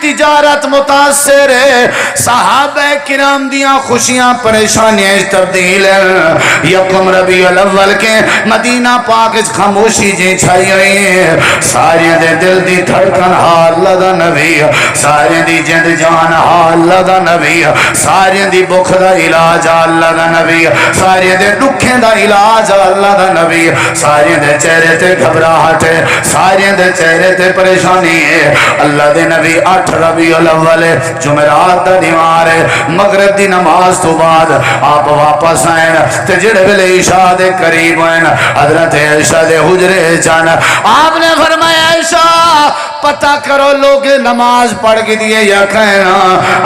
تجارت متاثر ہے، صحابہ کرام دیاں خوشیاں پریشانیاں تبدیل ہیں۔ یکم ربیع الاول کے مدینہ پاک خاموشی جی چھائی ہوئی ہے، سارے دے دل دی دھڑکن حال دا نبی، سارے دی جند جان حال دا نبی، سارے دی بخ دا علاج اللہ دا نبی، سارے دے دکھیں دا علاج اللہ دا نبی، سارے دے چہرے تے گھبراہٹ ہے، سارے دے چہرے تے پریشانی ہے۔ اللہ دے نبی 8 ربیع الاول جمعرات دا دیوار ہے، مغرب دی نماز تو بعد آپ واپس آئیں تے جڑے ویلے عشاء دے قریب ہوئیں حضرت عائشہ دے حجرے جان آپ نے فرمایا عائشہ پتہ کرو لوگ نماز پڑھ کے دیے یا کہنا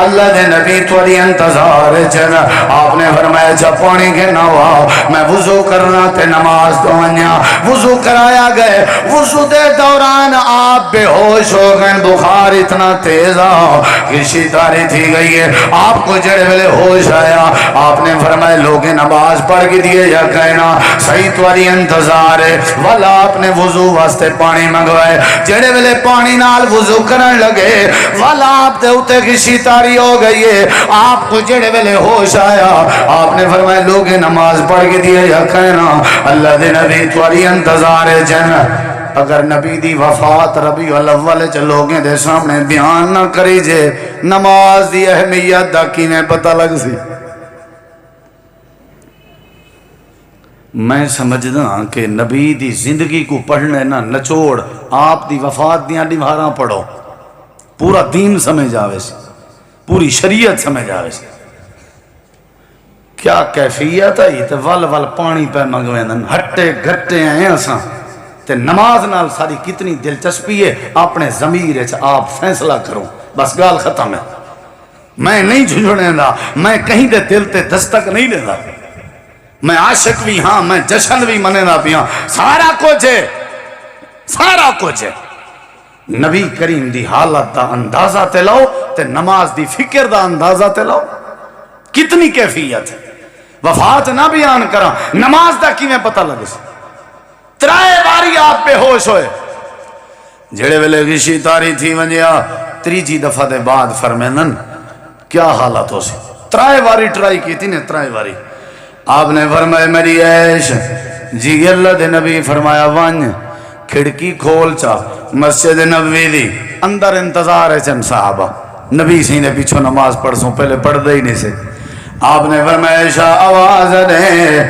اللہ دے نبی تھوڑی انتظار چنا۔ آپ نے فرمایا جب پانی کے نہ ہوا میں وضو کرنا تے نماز تو انیا وضو کرایا گئے، وضو دے دوران آپ بے ہوش ہو گئے، بخار اتنا تیز آ کسی تاری تھی گئی ہے، آپ کو جڑے ویلے ہوش آیا آپ نے فرمایا لوگ نماز پڑھ کے دیے یا کہنا صحیح تھوڑی انتظار ہے، والا آپ نے وضو واسطے پانی منگوائے، جڑے ویلے پانی نال وضو کرن لگے والا آپ دے اتے کسی تاری ہو گئی ہے، آپ کو جڑے ویلے ہوش آیا آپ نے فرمایا لوگ نماز پڑھ کے دیے یا کہنا اللہ دے نبی تھوڑی انتظار ہے جن۔ اگر نبی دی وفات ربیع الاول چ لوگیں دے سامنے بیان نہ کری جے نماز دی اہمیت دا کیویں پتہ لگ سی۔ میں سمجھدا کہ نبی دی زندگی کو پڑھنے نہ نچوڑ آپ دی وفات دیاں دیواراں پڑھو، پورا دین سمجھ آوے سی، پوری شریعت سمجھ آوے سی۔ کیا کیفیت ہے تے ول ول پانی پہ منگویندن ہٹے گھٹے ہیں اساں تے نماز نال ساری کتنی دلچسپی ہے، اپنے ضمیر وچ آپ فیصلہ کرو، بس گال ختم ہے۔ میں نہیں جھنجھنے دا، میں کہیں دے دل تے دستک نہیں دے دا، میں عاشق بھی ہاں، میں جشن بھی مننا بھی ہاں، سارا کچھ ہے، سارا کچھ ہے۔ نبی کریم دی حالت دا اندازہ تے لاؤ تے نماز دی فکر دا اندازہ تے لاؤ، کتنی کیفیت ہے۔ وفات نہ بیان کرا نماز دا کی میں پتہ لگے سی، ترائے باری آپ بے ہوش ہوئے، جڑے ویلے گشی تاری تھی ونجیا تریجی دفعہ دے بعد فرمینن کیا حالت ہو سی، ترائے باری ٹرائی کی تھی نے، ترائے باری آپ نے فرمایا میری عیش جی اللہ دے نبی فرمایا وان کھڑکی کھول چا مسجد نبوی دی اندر انتظار ہے چند صحابہ، نبی سی نے پیچھو نماز پڑھ سوں پہلے پڑھ دے ہی نہیں سے، آپ نے فرمایا عشاء آواز دے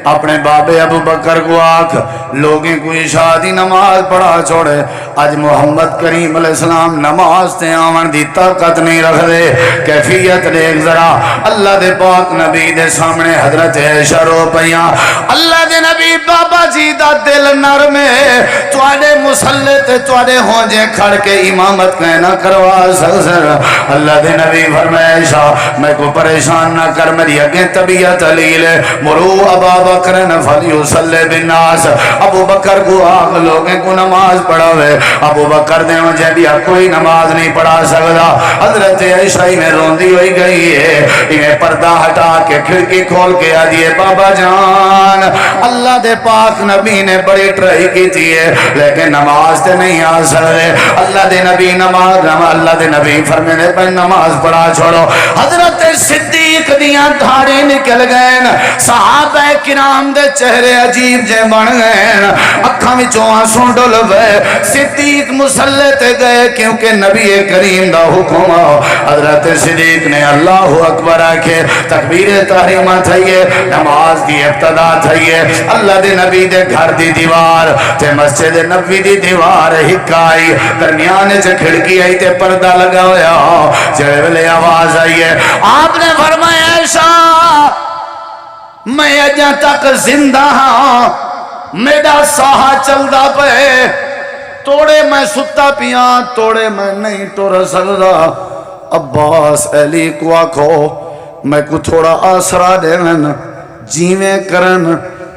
اپنے بابے ابو بکر کو آکھ لوگیں کو عشاء دی نماز پڑھا چھوڑے، آج محمد کریم علیہ السلام نماز تے آمن دی طاقت نہیں رکھ دے، کیفیت دیکھ ذرا اللہ دے پاک نبی دے سامنے حضرت عائشہ رو پئیاں، اللہ دے نبی بابا جی دا دل نرم ہے، تواڈے مصلی تے تواڈے ہونجے کھڑ کے امامت کہنا کروا سکسر، اللہ دے نبی فرمایا عائشہ میں کو پریشان نہ کر، میری اگیں طبیعت علیل ہے، مرو ابا بکرن فلیصلی بالناس، ابو بکر کو آگ لوگیں کو نماز پڑھاوے، ابو بکر دے مجھے بھی کوئی نماز نہیں پڑھا سکتا، حضرت عائشہ میں روندی ہوئی گئی ہے، انہیں پردہ ہٹا کے کھڑکی کھول کے آدھیے بابا جان اللہ دے پاک نبی نے بڑی ٹرائی کی تھی ہے لیکن نماز تے نہیں آ سکتے، اللہ دے نبی نماز اللہ دے نبی فرمینے پر نماز پڑھا چھوڑو، حضرت صدیق دیاں دھاڑے نکل گئے، صحابہ کرام دے چہرے عجیب جے بن گئے، اکھاں وچوں آنسو ڈل گئے، صدیق مصلی تے گئے کیونکہ نبی کریم دا حکم، حضرت صدیق نے اللہ اکبر آکھے تکبیر تحریمہ تھئیے، نماز دی ابتدا تھئیے، اللہ دے نبی دے گھر دی دیوار تے مسجد نبی دی دیوار ہکائی، درمیان سے کھڑکی آئی تے پردہ لگا ہویا، جڑے ویلے آواز آئی ہے آپ نے فرمایا عائشہ میں اجاں تک زندہ ہاں، میرا ساہا چلدا پے، توڑے میں ستا پیاں، توڑے میں نہیں ٹر سکدا، عباس علی کو آکھو میں کو تھوڑا آسرا دے من جیویں کرن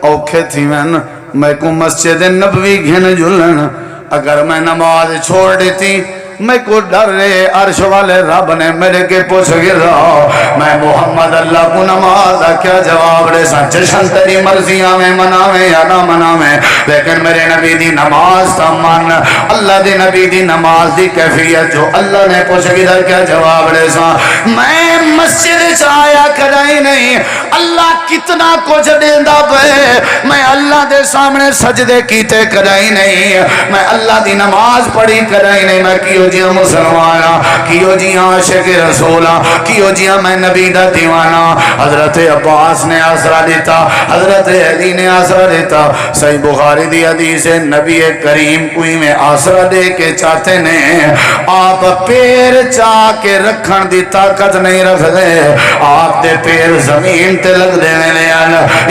اوکھے تھی من، میں کو مسجد نبوی گھن جلن، اگر میں نماز چھوڑ دیتی میں کو ڈر رہے عرش والے رب نے میرے کے پوچھ گرا میں محمد اللہ کو نماز کیا جواب دے سا جشن تیری مرضیاں میں مناویں یا نہ مناویں لیکن میرے نبی دی نماز تا من اللہ دی نبی دی نماز دی کیفیت جو اللہ نے پوچھ گرا کیا جواب دے سا میں مسجد چایا کرائی نہیں اللہ کتنا کچھ دیندہ پہ میں اللہ دے سامنے سجدے کیتے کرائی نہیں میں اللہ دی نماز پڑھی کرائی نہیں میں کیوں جیاں مسلمانہ کیوں جیاں عاشق رسولہ کیوں جیاں میں نبی دا دیوانہ حضرت عباس نے آسرہ دیتا حضرت علی نے آسرہ دیتا صحیح بخاری دی حدیث نبی کریم کوئی میں آسرہ دے کے چاہتے نے آپ پیر چاہ کے رکھن دی طاقت نہیں رکھ دے آپ دے پیر زمین تے لگ دے میں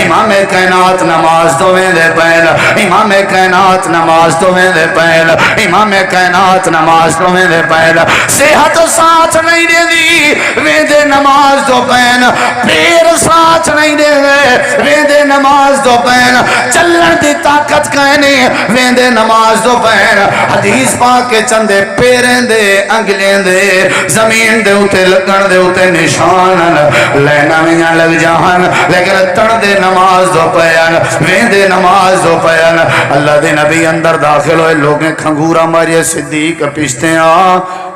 امام کائنات نماز تو میں دے پہل امام کائنات نماز تو میں دے پہل امام کائنات نماز تو میں دے پہل صحت ساتھ نہیں دے دی ویندے نماز تو پہن پیر ساتھ نہیں دے ویندے نماز تو پہن چلن دی طاقت کہنی ویندے نماز تو پہن حدیث پاک کے چندے پیریں دے انگلیں دے زمین دے اتے لگن دے اتے نشان لینا میں لگ جہان لیکن تڑ دے نماز دو پہن ویندے نماز دو پہن اللہ دے نبی اندر داخل ہوئے لوگیں کھنگورا مارے صدیق پشتے ہیں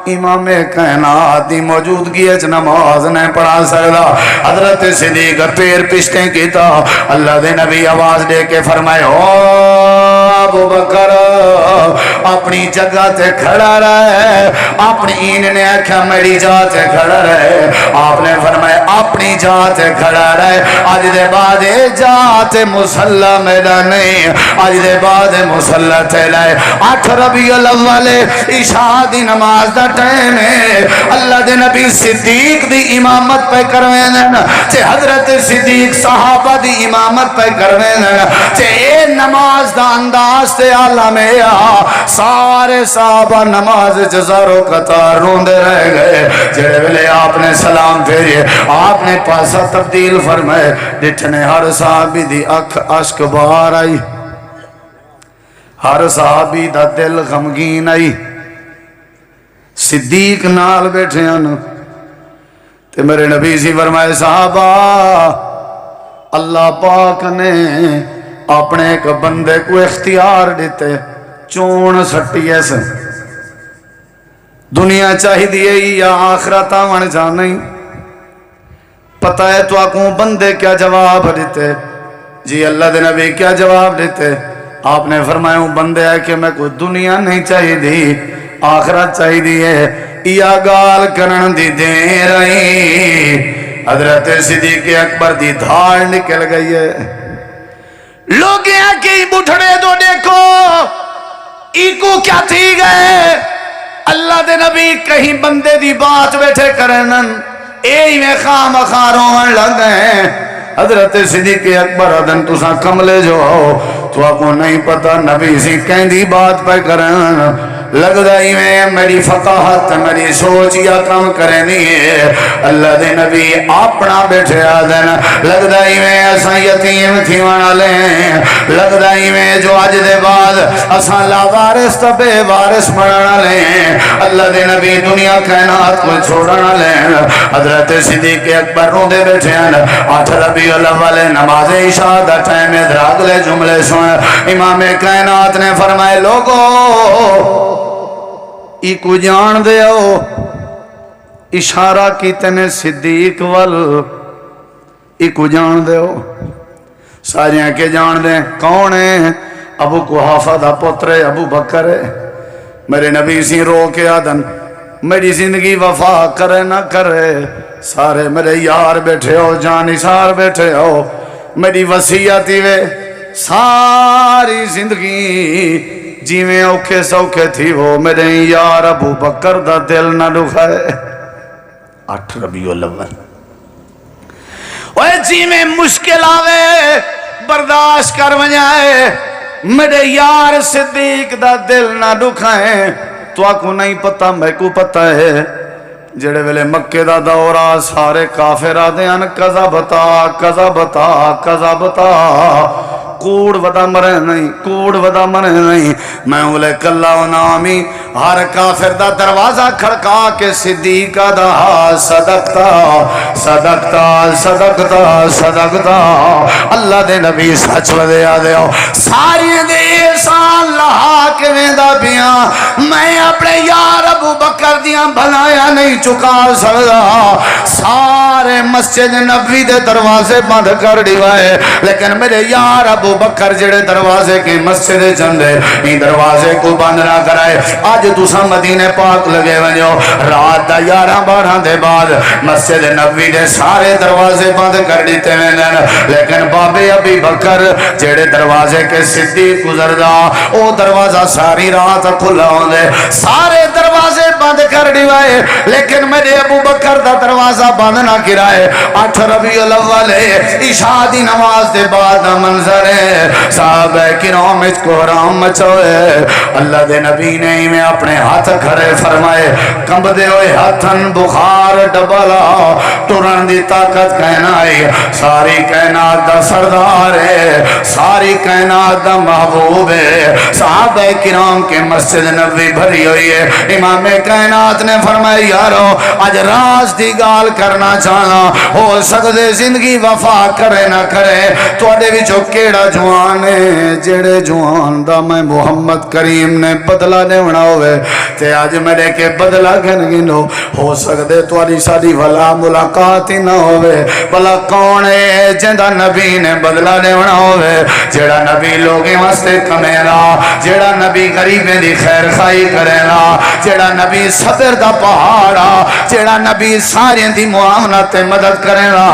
امام کائنات دی موجودگی اچ نماز نہیں پڑھا سکتا حضرت صدیق پیر پشتے کیتا اللہ دے نبی آواز دے کے فرمائے ابو بکر اپنی جگہ تے کھڑا رہے اپنی این نے آکھا میری جا تے کھڑا رہے آپ نے فرمائے اپنی جا تے کھڑا رہے آج دے بعد جا تے مسلح میرا نہیں آج دے بعد مسلح تے لائے 8 ربیع الاول عشاء دی نماز دا ٹائم ہے اللہ دے نبی صدیق دی امامت پہ کرویں دن تے حضرت صدیق صحابہ دی امامت پہ کرویں دن تے اے نماز دا انداز تے عالم ہے سارے صحابہ نماز جزاروں قطار روندے رہ گئے جڑے ویلے آپ نے سلام پھیرے آپ نے پاسا تبدیل فرمائے ڈٹھنے ہر صحابی دی اکھ عشق بار آئی ہر صحابی دا دل غمگین آئی صدیق نال بیٹھے ہیں تے میرے نبی سی فرمائے صحابہ اللہ پاک نے اپنے ایک بندے کو اختیار دیتے چون سٹی ایسے دنیا چاہی دیئے یا آخرت آوان جانے پتہ ہے تو آکوں بندے کیا جواب دیتے جی اللہ دے نبی کیا جواب دیتے آپ نے فرمایا ہوں بندے ہے کہ میں کوئی دنیا نہیں چاہی دی آخرت چاہی دیئے یا گال کرن دی دے رہی حضرت صدیق اکبر دی دھاڑ نکل گئی ہے لوگ ہیں کہ بٹھڑے دو دیکھو ایکو کیا تھی گئے اللہ دے نبی کہیں بندے دی بات بیٹھے کرنن اے میں خام خاروں لگ گئے حضرت صدیق اکبر ادن تو ساں کملے جو ہو تو آپ کو نہیں پتا نبی سی کہیں دی بات پہ کرن لگ دائی میں میری فقاہت میری سوچ یا کام کرنی ہے اللہ دے نبی اپنا بیٹھے آدن لگ دائی میں اساں یتیم تھی وانا لیں لگ دائی میں جو آج دے بعد اساں لا وارث تبے وارث مرنا لیں اللہ دے نبی دنیا کائنات کو چھوڑنا لیں حضرت صدیق اکبر رو دے بیٹھے ہیں 8 ربیع الاول نماز عشاء دا ٹائم دراغ لے جملے سن امام کائنات نے فرمائے لوگو ایکو جان دے ہو اشارہ کی تنے صدیق وال ایکو جان دے ہو ساریاں کے جان دیں کون ہے ابو قحافہ دا پتر ابو بکر ہے میرے نبی سی رو کے آدن میری زندگی وفا کرے نہ کرے سارے میرے یار بیٹھے ہو جانشار بیٹھے ہو میری وصیتی وے ساری زندگی جی میں اوکھے سوکھے تھی وہ میرے یار ابو بکر دا دل نہ دکھائے 8 ربیع الاول اوہ جی میں مشکل آوے برداشت کر ونجائے میرے یار صدیق دا دل نہ دکھائے تو آکو نہیں پتا میں کو پتا ہے جڑے ویلے مکے دا دورہ سارے کافر آدھے ان قذا بتا کوڑ ودا مرے نہیں، کوڑ ودا مرے نہیں، میں اولے کلا و نامی ہر کافر دا دروازہ کھڑکا کے صدیقہ دا صدقتا صدقتا صدقتا صدقتا اللہ دے نبی سچ ودیا دے ساری دے احسان لہا کے ویندا پیاں میں اپنے یار ابو بکر دیاں بھلایا نہیں چکا سکدا سارے مسجد نبوی دے دروازے بند کر دیوائے لیکن میرے یار ابو بکر جڑے دروازے کے مسجد چندے این دروازے کو بند نہ کرائے آج تسا مدینے پاک لگے ونجو رات دا 11-12 دے بعد مسجد نبوی دے سارے دروازے بند کر دیتے ویندن لیکن بابے ابی بکر جڑے دروازے کے صدیق گزردا او دروازہ ساری رات کھلا ہوندے سارے دروازے بند کر دیوائے لیکن میرے ابو بکر دا دروازہ بند نہ کرائے 8 ربیع الاول عشاء دی نماز دے بعد منظر ہے صحابہ کرام اچ کو حرام مچوئے اللہ دے نبی نے میں اپنے ہاتھ کھڑے فرمائے کمب دے ہوئے ہاتھن بخار ڈبلا ٹرن دی طاقت کہنائی ساری کائنات دا سردار ہے ساری کائنات دا محبوب ہے صحابہ کرام کے مسجد نبوی بھری ہوئی ہے امام کائنات نے فرمایا یارو آج راز دی گال کرنا چاہنا ہو سکتے زندگی وفا کرے نہ کرے تو اڈے وچوں کیڑا جوان ہے جڑے جوان دا میں محمد کریم نے بدلہ دیونا ہوئے تے آج میرے کے بدلہ گنگنو ہو سکتے تواری ساری والا ملاقات ہی نہ ہوئے بلا کون ہے جندہ نبی نے بدلہ دیونا ہوئے جڑا نبی لوگیں واسطے کمینا جڑا نبی غریبیں دی خیر خائی کرینا جڑا نبی صبر دا پہاڑا جڑا نبی سارے دی معاملات مدد کرینا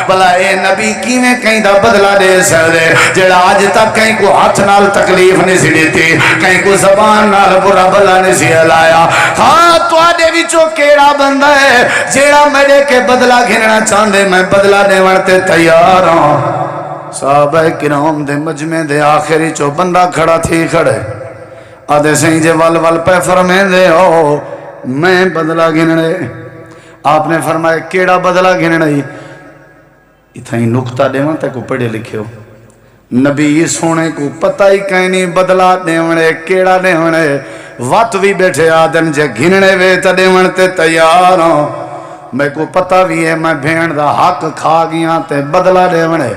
بلا اے نبی کیویں کہیں دا بدلہ دے سکدے جڑا آج تک کہیں کو ہاتھ نال تکلیف نہیں سی دیتی کہیں کو زبان نال برا بلا نہیں سی ہلایا ہاں تو آدھے وچوں کیڑا بندہ ہے جڑا میرے کے بدلہ گھننا چاندے میں بدلہ دیوان تے تیار ہوں صحابہ کرام دے مجمع دے آخری چو بندہ کھڑا تھی کھڑے آدھے سہیں جے ول ول پہ فرمیں دے ہو میں بدلہ گھننے آپ نے فرمایا کیڑا بدلہ گھننے اتھائی نکتہ دیوان تے کو پڑھے لکھے ہو نبی سونے کو پتہ ہی کہیں نہیں بدلہ دیونے کیڑا دیونے وقت بھی بیٹھے آدن جے گھننے وے تا دیوان تے تیار ہوں میں کو پتہ بھی ہے میں بھین دا حق کھا گیا تے بدلہ دیونے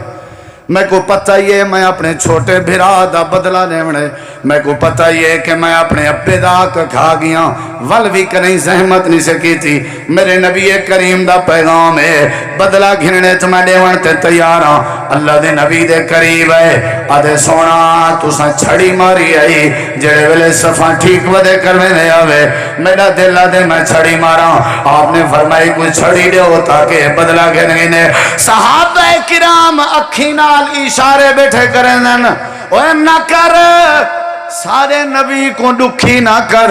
میں کو پتہ ہی ہے میں اپنے چھوٹے بھرا دا بدلہ دیونے میں کو پتہ ہی ہے کہ میں اپنے ابے دا حق کھا گیا ول بھی کنہیں زحمت نہیں سکی تھی میرے نبی کریم دا پیغام ہے بدلہ گھننے تو میں دیوان تے تیار ہوں اللہ دے نبی دے قریب ہے آدھے سونا تو سا چھڑی ماری آئی جڑے ویلے صفحہ ٹھیک ودے کرنے دے آوے میرا دل آدھے میں چھڑی مارا آپ نے فرمائی کوئی چھڑی دے ہو تاکہ بدلہ گھننے صحابہ کرام اکھی نال اشارے بیٹھے کریں دن اوہ نہ کر سارے نبی کو دکھی نہ کر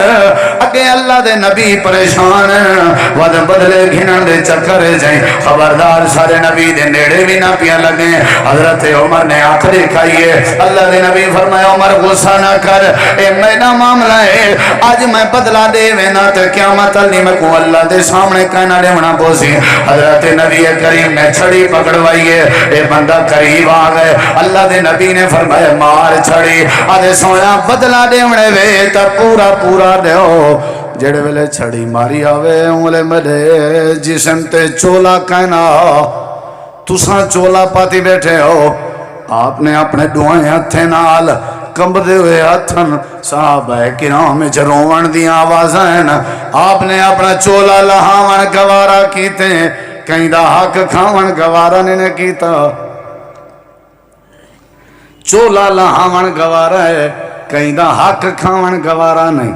اگے اللہ دے نبی پریشان ود بدلے گھنن دے چکر جائیں خبردار سارے نبی دے نیڑے بھی نہ پیا لگیں حضرت عمر نے آخری کھائیے اللہ دے نبی فرمایا عمر غصہ نہ کر اے میرا معاملہ ہے آج میں بدلہ دے وینا تے قیامت علی میں کو اللہ دے سامنے کہنا دے ونا بوسی حضرت نبی کریم نے چھڑی پکڑوائیے اے بندہ قریب آ گئے اللہ دے نبی نے فرمایا مار چھڑی آدھے سویا بدلہ دیونے وے تا پورا پورا دیو جڑے ویلے چھڑی ماری آوے انگلے مدے جسم تے چولا کہنا تساں چولا پاتی بیٹھے ہو آپ نے اپنے دعائیں ہتھے نال کمب دے ہوئے ہتھن صحابہ کرام جروان دی آوازیں آپ نے اپنا چولا لہاون گوارا کیتے کہیں دا حق کھاون گوارا نے کیتا چولا لہاون گوارا ہے کہیں دا حق کھاون گوارا نہیں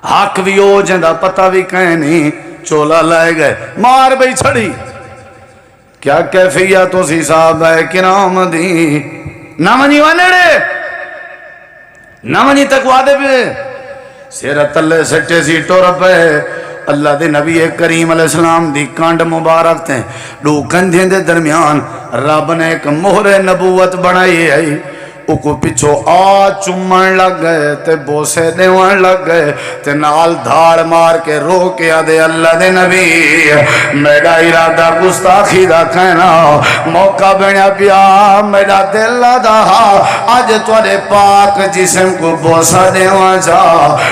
حق بھی ہو جندہ پتہ بھی کہیں نہیں چولا لائے گئے مار بھئی چھڑی کیا کیفیت سی صاحب ہے کرام دی نامنی وانڑے نامنی تک وعدے پہ سیرت اللہ سٹے سی ٹور پہ اللہ دے نبی کریم علیہ السلام دی کانڈ مبارک تھے دو کندھیں دے درمیان رب نے ایک مہر نبوت بنائی ہے کو پچھو آ چمن لگ گئے تے بوسے دیوان لگ گئے تے نال دھاڑ مار کے رو کے آدھے اللہ دے نبی میرا ارادہ گستاخی دا کہنا موقع بنیا پیا میرا دل دا آج توڑے پاک جسم کو بوسا دیوان جا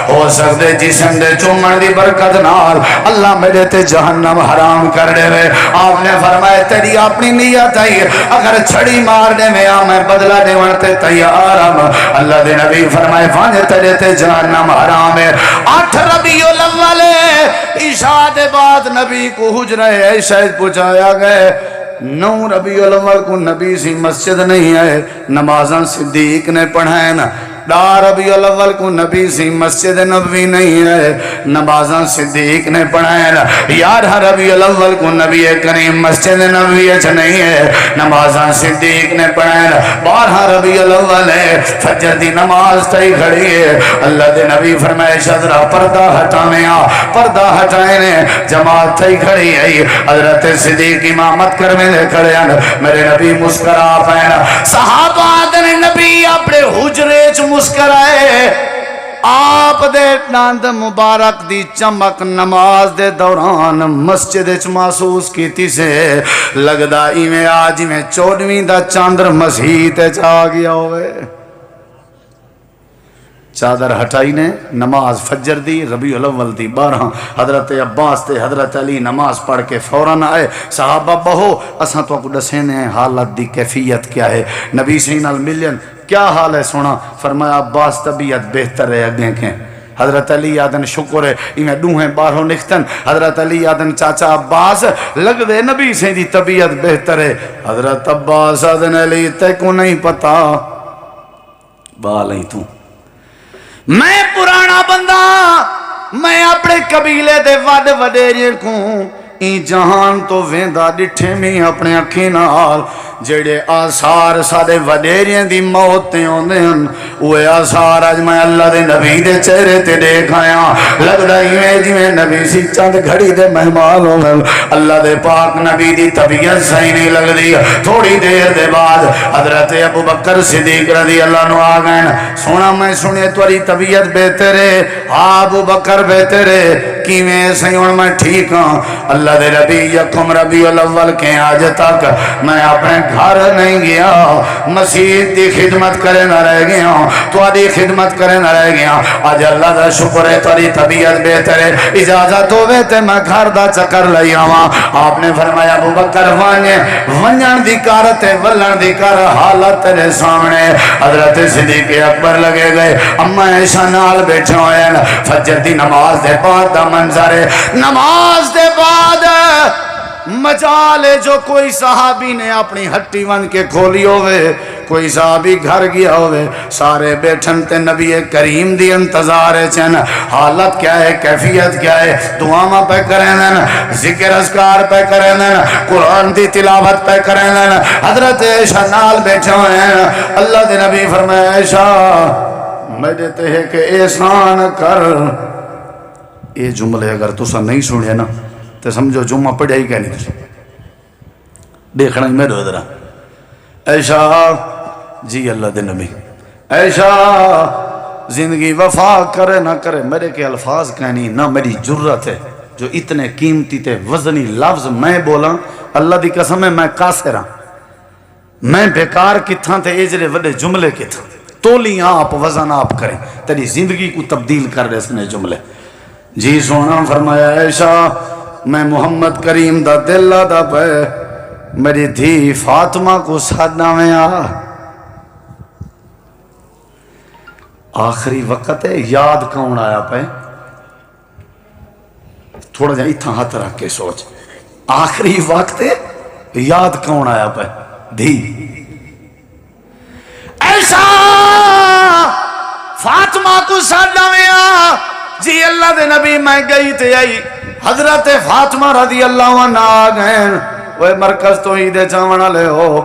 ہو سکتے جسم دے چمن دی برکت نال اللہ میرے تے جہنم حرام کر دے رہے آپ نے فرمائے تیری اپنی نیت ہے اگر چھڑی مار دے میں میں بدلہ دے ورتے تیارم اللہ دے نبی فرمائے فانے تیرے تے جہنم حرام ہے 8 ربیع الاول عشاء دے بعد نبی کو حجرہ عائشہ پہنچایا گئے 9 ربیع الاول کو نبی سی مسجد نہیں ہے نمازاں صدیق نے پڑھائیں نا 10 ربیع الاول کو نبی سی مسجد نبوی نہیں ہے نمازاں صدیق نے پڑھائیں نا 11 ربیع الاول کو نبی کریم مسجد نبوی اچھ نہیں ہے نمازاں صدیق نے پڑھائیں نا 12 ربیع الاول ہے فجر دی نماز تئی کھڑی ہے اللہ دے نبی فرمائے شدرہ پردہ ہٹانے پردہ ہٹائنے جماعت تئی کھڑی ہے حضرت صدیق امامت کرنے دے کھڑے ہیں میرے نبی مسکرا پہنا صحابہ دے نبی اپنے حجرے چ مسکرائے آپ دے ناند مبارک دی چمک نماز دے دوران مسجد اچ محسوس کیتی سے لگدا ایویں آج میں 14ویں دا چاندر مسیح اچ آ گیا ہوئے چادر ہٹائی نے نماز فجر دی ربیع الاول دی 12 حضرت عباس تے حضرت علی نماز پڑھ کے فوراً آئے صحابہ بہو اساں تو کو دسینے حالت دی کیفیت کیا ہے نبی سینال ملین کیا حال ہے سونا فرمایا عباس طبیعت بہتر ہے اگیں کے حضرت علی آدن شکر ہے ایمیں دوہیں باہروں نکھتن حضرت علی آدن چاچا عباس لگ دے نبی سے دی طبیعت بہتر ہے حضرت عباس آدن علی تے کو نہیں پتا بالیں تو میں پرانا بندہ میں اپنے قبیلے دے وڈ وڈیرے کو این جہان تو ویندا ڈٹھے میں اپنے اکھیں نال جڑے آثار سارے وڈیریاں دی موت تے ہوندے ہن اوے آثار اج میں اللہ دے نبی دے چہرے تے دیکھ آیا لگدا ایویں جویں نبی سی چند گھڑی دے مہمان ہون اللہ دے پاک نبی دی طبیعت صحیح نہیں لگدی تھوڑی دیر دے بعد حضرت ابو بکر صدیق رضی اللہ عنہ آ گئے سونا میں سنے تیری طبیعت بہتر ہے ہاں ابو بکر بہتر ہے کیویں صحیح ہن میں ٹھیک ہاں اللہ دے نبی یکم ربیع الاول کے آج تک میں اپنے گھر نہیں گیا مسجد دی خدمت کرے نہ رہ گیا تو آدھی خدمت کرے نہ رہ گیا آج اللہ دا شکر ہے تاری طبیعت بہتر ہے اجازت ہوئے تے میں گھر دا چکر لئی آواں آپ نے فرمایا ابو بکر ونجن دی کارتے ولن دی کار حالت تیرے سامنے حضرت صدیق اکبر لگے گئے اما عائشہ نال بیٹھے ہوئے فجر دی نماز دے بعد دا منظر ہے نماز دے بعد مجالے جو کوئی صحابی نے اپنی ہٹی ون کے کھولی ہوئے کوئی صحابی گھر گیا ہوئے سارے بیٹھن تے نبی کریم دی انتظار ہے چین حالت کیا ہے کیفیت کیا ہے دعاواں پہ کریں دین ذکر اذکار پہ کریں دین قرآن دی تلاوت پہ کریں دین حضرت عائشہ نال بیٹھے ہوئے ہیں اللہ دے نبی فرمائے عائشہ میرے تے ہے کہ احسان کر یہ جملے اگر تسا نہیں سنے نا تو سمجھو جمعہ پڑھا ہی کہنی تھی دیکھنا ہی میرے ادھرا عائشہ جی اللہ دے نبی عائشہ زندگی وفا کرے نہ کرے میرے کے الفاظ کہنی نہ میری جرت ہے جو اتنے قیمتی تے وزنی لفظ میں بولا اللہ دی قسم ہے میں قاصر ہاں میں بیکار کتھاں تے اجرے وڈے جملے کتھاں تولی آپ وزن آپ کریں تیری زندگی کو تبدیل کر رہے سنے جملے جی سونا فرمایا عائشہ میں محمد کریم دا دل دا پہ میری دھی فاطمہ کو سادنا میں آخری وقت ہے یاد کون آیا پہ تھوڑا جا اتھا ہاتھ رکھ کے سوچ آخری وقت ہے یاد کون آیا پہ دھی ایسا فاطمہ کو سادنا میں جی اللہ دے نبی میں گئی تے آئی حضرت فاطمہ رضی اللہ عنہ آ گئے وہ مرکز تو ہی دے چاونا لے ہو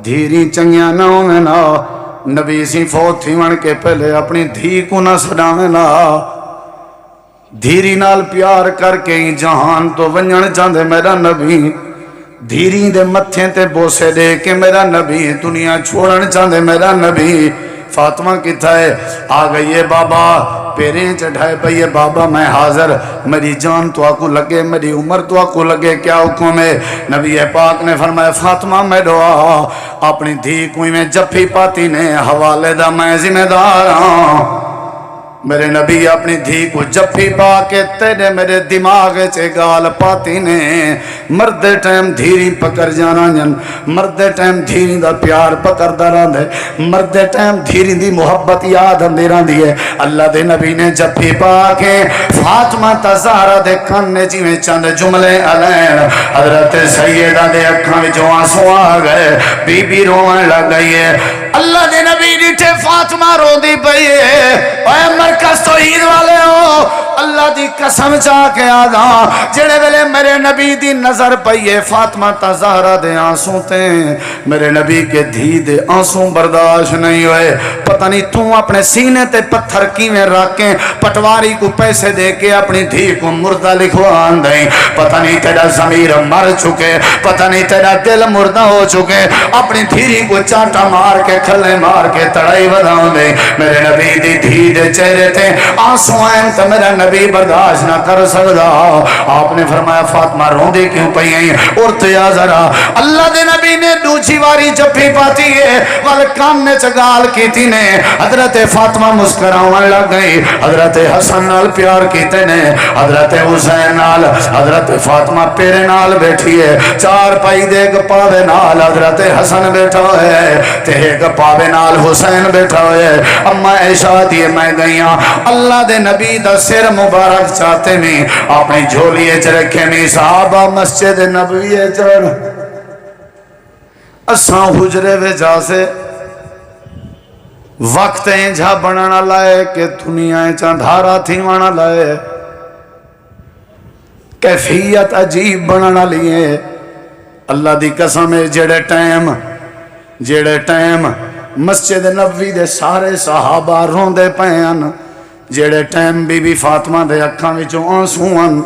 دھیری چنگیاں نہ ہونے نا نبی سی فوت تھی من کے پہلے اپنی دھی کو نہ سڑانے نا دھیری نال پیار کر کے جہان تو ونجن چاندے میرا نبی دھیری دے متھیں تے بوسے دے کہ میرا نبی دنیا چھوڑن چاندے میرا نبی فاطمہ کتھا ہے آ گئی ہے بابا پیریں چڑھائے پئیے بابا میں حاضر میری جان تو آکو لگے میری عمر تو آکو لگے کیا حکم ہے نبی پاک نے فرمایا فاطمہ میں دعا اپنی دھی کوئی میں جفی پاتی نے حوالے دا میں ذمہ دار ہوں میرے نبی اپنی دھی کو جفی پا کے تیرے میرے دماغ چے گال پاتی نے مرد ٹائم دھیری پکڑ جانا جن مرد ٹائم دھیری دا پیار پکڑ داران دے مرد ٹائم دھیری دی محبت یاد اندیران دیئے اللہ دے نبی نے جفی پا کے فاطمہ تزارہ دے کھانے جی میں چند جملے علین حضرت سیدہ دے اکھاں میں جو آنسو آ گئے بی بی روان لگ گئی ہے اللہ دے نبی ڈیٹھے فاطمہ رو دی پئیے اے مرکز توحید والے ہو اللہ دی قسم چاہ کے آدھا جڑے ویلے میرے نبی دی نظر پئیے فاطمہ تزہرہ دے آنسوں تے میرے نبی کے دھی دے آنسوں برداشت نہیں ہوئے پتہ نہیں تو اپنے سینے تے پتھر کی میں رکھیں پٹواری کو پیسے دے کے اپنی دھی کو مردہ لکھوان دیں پتہ نہیں تیرا ضمیر مر چکے پتہ نہیں تیرا دل مردہ ہو چکے اپنی دھیری کو چاٹا مار کے کھلے مار کے تڑائی بداؤں دیں میرے نبی دی دھی دے چہرے تے آنسوں آئیں تو میرا نبی برداشت نہ کر سکتا آپ نے فرمایا فاطمہ رون دے کیوں پئی ہیں اورتیا ذرا اللہ دے نبی نے دوچی واری جفی پاتی ہے والکان نے چگال کی تھی نے حضرت فاطمہ مسکراؤں لگ گئی حضرت حسن نال پیار کیتے نے حضرت حسین نال حضرت فاطمہ پیرے نال بیٹھی ہے چار پائی دے گپاوے نال حضرت حسن بیٹھا ہے تے گپاوے نال حسین بیٹھا ہے اما عائشہ دیے میں گئیاں اللہ دے نبی دا سر مبارک چاہتے میں اپنی جھولیے چرکھے میں صحابہ مسجد نبوی چڑھ اساں حجرے وے جا سے وقت جھا بنانا لائے کہ دنیا چاں دھارا تھی وانا لائے کیفیت عجیب بنانا لیے اللہ دی قسم جڑے ٹائم مسجد نبوی دے سارے صحابہ رون دے پین جڑے ٹائم بی بی فاطمہ دے اکھاں وچوں آنسوان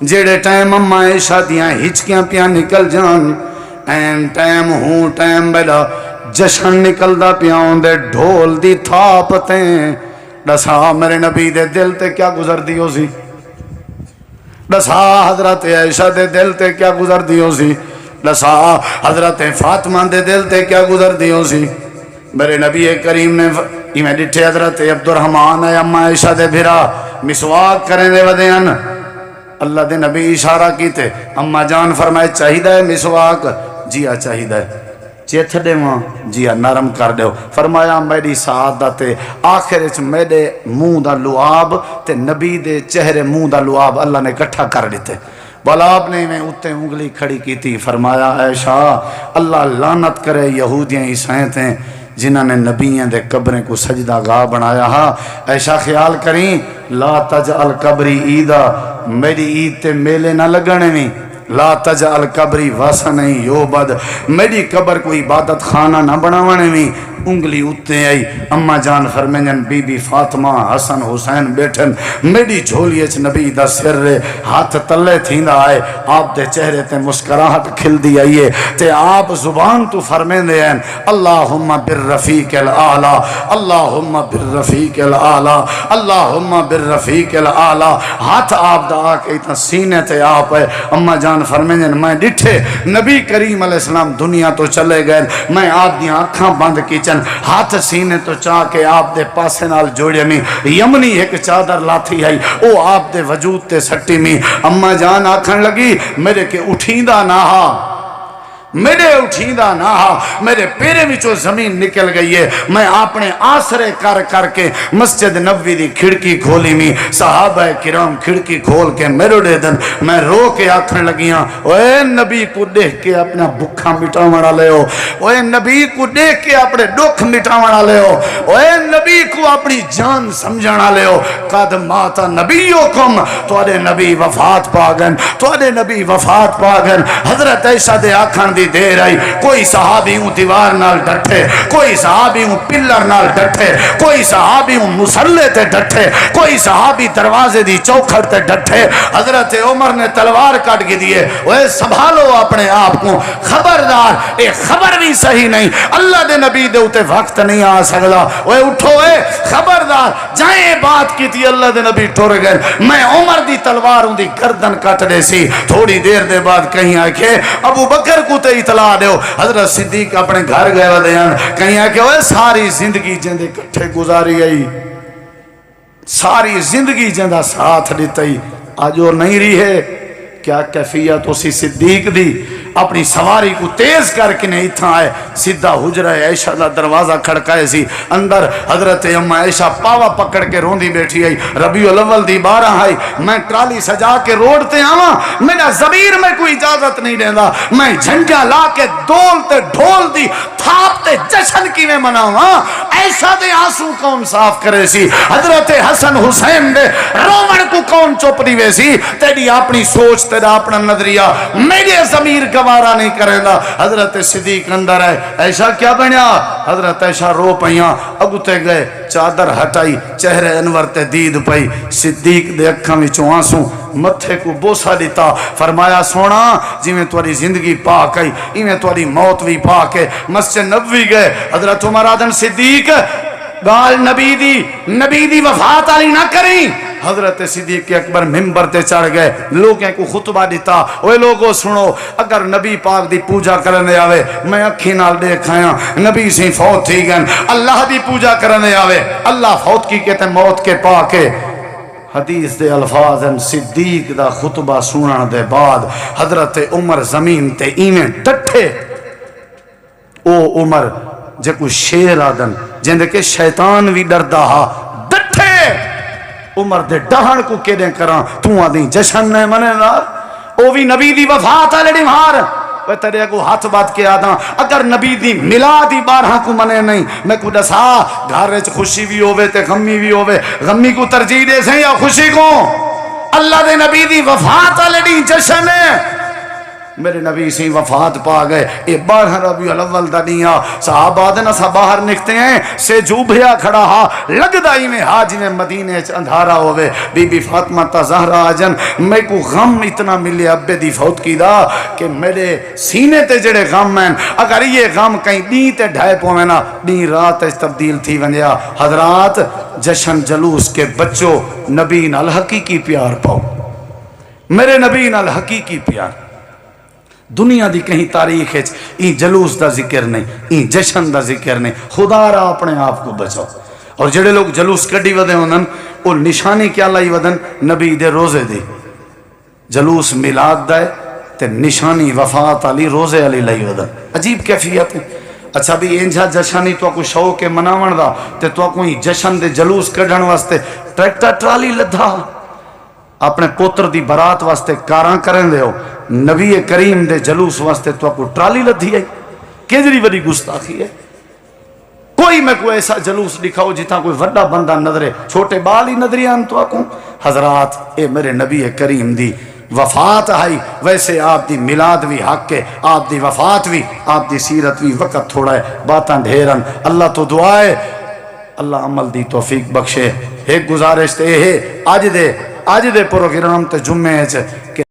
جڑے ٹائم اما عائشہ دیاں ہچکیاں پیاں نکل جان این ٹائم بیلا جشن نکل دا پیاں دے ڈھول دی تھاپتیں دسا میرے نبی دے دل تے کیا گزر دیو سی دسا حضرت عائشہ دے دل تے کیا گزر دیو سی دسا حضرت فاطمہ دے دل تے کیا گزر دیو سی میرے نبی کریم نے میں ڈٹھے حضرت عبدالرحمن ہے اما عائشہ دے بھرا مسواک کریں دے ودین اللہ دے نبی اشارہ کیتے اما جان فرمائے چاہیدہ ہے مسواک جیا چاہیدہ ہے چیتھ دے وہاں جیا نرم کر دے فرمایا میری سعادت آخر اچھ میرے منہ دا لعاب تے نبی دے چہرے منہ دا لعاب اللہ نے کٹھا کر دیتے بولا آپ نے میں اتے انگلی کھڑی کی تھی فرمایا عائشہ اللہ لعنت کرے یہودیاں عیسائیں تھے جنہوں نے نبیوں دے قبریں کو سجدہ گاہ بنایا ہاں ایسا خیال کریں لا تجعل قبری عیدہ میری عید تے میلے نہ لگنے میں لا تجعل قبری واسا نہیں یوبد میری قبر کو عبادت خانہ نہ بناوانے میں انگلی اتے آئی اما جان فرمینن بی بی فاطمہ حسن حسین بیٹھن میری جھولی اچ نبی دا سر رے ہاتھ تلے تھیندا آئے آپ دے چہرے تے مسکراہٹ کھل دی آئیے تے آپ زبان تو فرمین دے ہیں اللہم بالرفیق العالی اللہم بالرفیق العالی اللہم بالرفیق العالی ہاتھ آپ دا آکے اتنا سینے تے آپ ہے اما جان فرمینن میں ڈٹھے نبی کریم علیہ السلام دنیا تو چلے گئے میں آپ دیاں آنکھاں بند کی ہاتھ سینے تو چاہ کے آپ دے پاسے نال جوڑے میں یمنی ایک چادر لاتی ہے او آپ دے وجود تے سٹی میں اما جان آکھن لگی میرے کے اٹھیندہ نہ ہا میرے اٹھیندہ نہ ہا میرے پیرے وچوں زمین نکل گئی ہے میں اپنے آسرے کر کے مسجد نبوی دی کھڑکی کھولی میں صحابہ کرام کھڑکی کھول کے میرے دے دن میں رو کے آکھن لگیاں اوے نبی کو دیکھ کے اپنا بکھا مٹاونا لے ہو اوے نبی کو دیکھ کے اپنے دکھ مٹاونا لے ہو اوے نبی کو اپنی جان سمجھانا لے ہو قد ماتا نبیوکم توڑے نبی وفات پاگن توڑے نبی وفات پاگن حضرت عائشہ دے آکھن دی دیر آئی کوئی صحابی ہوں دیوار نال ڈٹھے کوئی صحابی ہوں پلر نال ڈٹھے کوئی صحابی ہوں مسلے تے ڈٹھے کوئی صحابی دروازے دی چوکھڑ تے ڈٹھے حضرت عمر نے تلوار کٹ کے دیے وہ سنبھالو اپنے آپ کو خبردار اے خبر بھی صحیح نہیں اللہ دے نبی دے اتے وقت نہیں آ سکتا وہ اٹھو اے خبردار جائیں بات کی تھی اللہ دے نبی ٹر گئے میں عمر دی تلوار ہوں دی گردن کٹ دے سی تھوڑی دیر دے بعد کہیں آکے ابو بکر کو تے اطلاع دیو حضرت صدیق اپنے گھر گئے ودیان کہیں آکے وہ ساری زندگی جندے کٹھے گزاری گئی ساری زندگی جندہ ساتھ دیتا ہی آج اور نہیں رہی ہے کیا کیفیت اسی صدیق دی اپنی سواری کو تیز کر کے نہیں تھا آئے سیدھا حجرہ عائشہ دا دروازہ کھڑکائے سی اندر حضرت ام عائشہ پاوا پکڑ کے روندی بیٹھی آئی ربیع الاول دی 12 آئی میں ٹرالی سجا کے روڈ تے آواں میرا ضمیر میں کوئی اجازت نہیں دینا میں جھنڈا لا کے دول تے ڈھول دی تھاپ تے جشن کی میں مناواں ایسا دے آنسو کون صاف کرے سی حضرت حسن حسین دے رومن کو کون چپ دی وے سی تیری اپنی سوچ تیرا اپنا نظریہ میرے ضمیر گوارا نہیں کرے گا حضرت صدیق اندر ہے ایشا کیا بنیا حضرت ایشا رو پہیاں اگتے گئے چادر ہٹائی چہرے انور تے دید پئی صدیق دے اکھاں وچوں آنسو متھے کو بوسا دیتا فرمایا سونا جی میں تمہاری زندگی پاک آئی ایویں تمہاری موت بھی پاک ہے مسجد نبوی گئے حضرت عمر آدم صدیق گال نبی دی وفات علی نہ کریں حضرت صدیق اکبر ممبر تے چڑھ گئے لوگوں کو خطبہ دیتا اوے لوگوں سنو اگر نبی پاک دی پوجا کرنے آوے میں اکھی نال دیکھایا نبی سے فوت تھی گئن اللہ دی پوجا کرنے آوے اللہ فوت کی کہتے موت کے پاکے حدیث دے الفاظ ہیں صدیق دا خطبہ سنن دے بعد حضرت عمر زمین تے ایویں ڈٹھے او عمر جے کوئی شیر آدن جندے کہ شیطان بھی ڈردا ہا ڈٹھے عمر دے ڈہن کو کیڑے کراں تو آدھی جشن نے منے نا او بھی نبی دی وفات ہے لڑی مار وہ تیرے کو ہاتھ بات کے آدھا اگر نبی دی ملادی 12 کو منے نہیں میں کو دسا گھر وچ خوشی بھی ہووے تے غمی بھی ہووے غمی کو ترجیح دے سے یا خوشی کو اللہ دے نبی دی وفات ہے لڑی جشن ہے میرے نبی سے وفات پا گئے یہ 12 ربیع الاول دا دیا صحابہ دن سا باہر نکتے ہیں سے جو بھیا کھڑا ہا لگ دائی میں حاج نے مدینے اندھارا ہوئے بی بی فاطمہ تا زہرہ آجن میں کو غم اتنا ملے ابے دی فوت کی دا کہ میرے سینے تے جڑے غم ہیں اگر یہ غم کہیں دیں تے ڈھائے پویں نا دیں رات تبدیل تھی ونجا حضرات جشن جلوس کے بچوں نبی نال حقیقی پیار پاؤ میرے نبی نال حقیقی پیار دنیا دی کہیں تاریخ ہے این جلوس دا ذکر نہیں این جشن دا ذکر نہیں خدا را اپنے آپ کو بچاؤ اور جڑے لوگ جلوس کڈی ودے ہونن وہ نشانی کیا لائی ودن نبی دے روزے دے جلوس میلاد دے تے نشانی وفات علی روزے علی لائی ودن عجیب کیفیت ہے اچھا بھی انجھا جشنی تو کو شوق کے مناون دا تے تو کو جشن دے جلوس کڈن واسطے ٹریکٹر ٹرالی لدھا اپنے پوتر دی برات واسطے کاراں کرن دے ہو نبی کریم دے جلوس واسطے تو کو ٹرالی لدھی ہے کیجری بڑی گستاخی ہے کوئی میں کوئی ایسا جلوس دکھاؤ جتا کوئی وڈا بندہ نظرے چھوٹے بال ہی نظریان تو کو حضرات اے میرے نبی کریم دی وفات آئی ویسے آپ دی میلاد بھی حق کے آپ دی وفات بھی آپ دی سیرت بھی وقت تھوڑا ہے باتاں ڈھیرن اللہ تو دعائے اللہ عمل دی توفیق بخشے ایک گزارش تے ہے آج دے پروگرام تے جمعے